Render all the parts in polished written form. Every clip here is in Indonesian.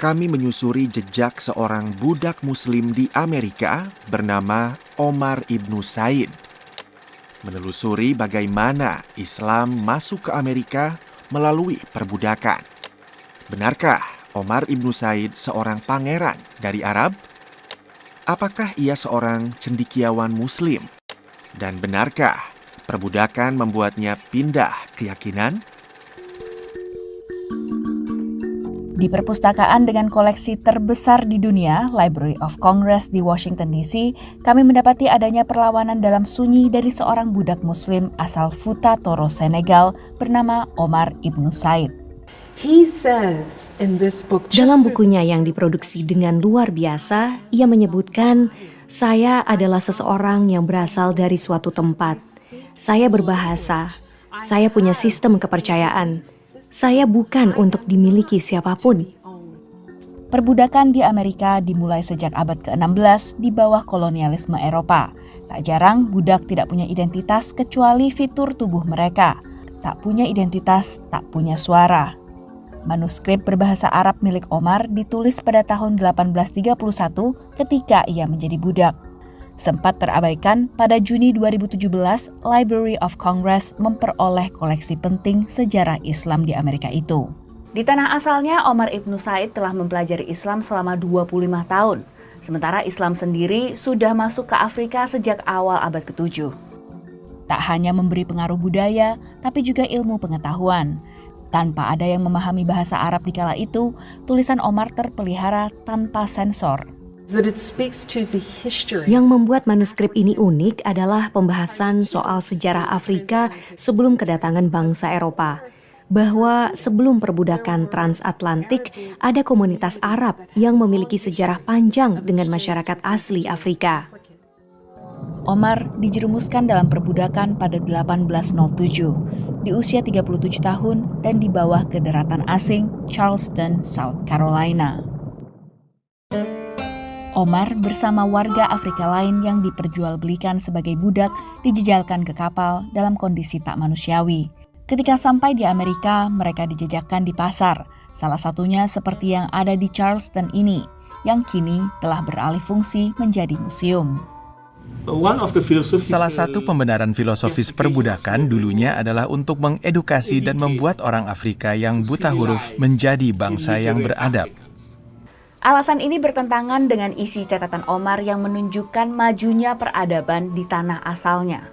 kami menyusuri jejak seorang budak muslim di Amerika bernama Omar Ibnu Said. Menelusuri bagaimana Islam masuk ke Amerika melalui perbudakan. Benarkah Omar Ibnu Said seorang pangeran dari Arab? Apakah ia seorang cendekiawan muslim? Dan benarkah perbudakan membuatnya pindah keyakinan? Di perpustakaan dengan koleksi terbesar di dunia, Library of Congress di Washington DC, kami mendapati adanya perlawanan dalam sunyi dari seorang budak muslim asal Futa Toro, Senegal bernama Omar Ibnu Said. Dalam bukunya yang diproduksi dengan luar biasa, ia menyebutkan, "Saya adalah seseorang yang berasal dari suatu tempat. Saya berbahasa. Saya punya sistem kepercayaan. Saya bukan untuk dimiliki siapapun." Perbudakan di Amerika dimulai sejak abad ke-16 di bawah kolonialisme Eropa. Tak jarang budak tidak punya identitas kecuali fitur tubuh mereka. Tak punya identitas, tak punya suara. Manuskrip berbahasa Arab milik Omar ditulis pada tahun 1831 ketika ia menjadi budak. Sempat terabaikan, pada Juni 2017, Library of Congress memperoleh koleksi penting sejarah Islam di Amerika itu. Di tanah asalnya, Omar Ibnu Said telah mempelajari Islam selama 25 tahun. Sementara Islam sendiri sudah masuk ke Afrika sejak awal abad ke-7. Tak hanya memberi pengaruh budaya, tapi juga ilmu pengetahuan. Tanpa ada yang memahami bahasa Arab di kala itu, tulisan Omar terpelihara tanpa sensor. Yang membuat manuskrip ini unik adalah pembahasan soal sejarah Afrika sebelum kedatangan bangsa Eropa. Bahwa sebelum perbudakan transatlantik, ada komunitas Arab yang memiliki sejarah panjang dengan masyarakat asli Afrika. Omar dijerumuskan dalam perbudakan pada 1807, di usia 37 tahun dan di bawah kederatan asing Charleston, South Carolina. Omar bersama warga Afrika lain yang diperjualbelikan sebagai budak dijejalkan ke kapal dalam kondisi tak manusiawi. Ketika sampai di Amerika, mereka dijejakkan di pasar, salah satunya seperti yang ada di Charleston ini, yang kini telah beralih fungsi menjadi museum. Salah satu pembenaran filosofis perbudakan dulunya adalah untuk mengedukasi dan membuat orang Afrika yang buta huruf menjadi bangsa yang beradab. Alasan ini bertentangan dengan isi catatan Omar yang menunjukkan majunya peradaban di tanah asalnya.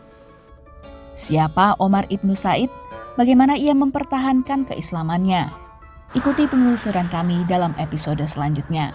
Siapa Omar Ibnu Said? Bagaimana ia mempertahankan keislamannya? Ikuti penelusuran kami dalam episode selanjutnya.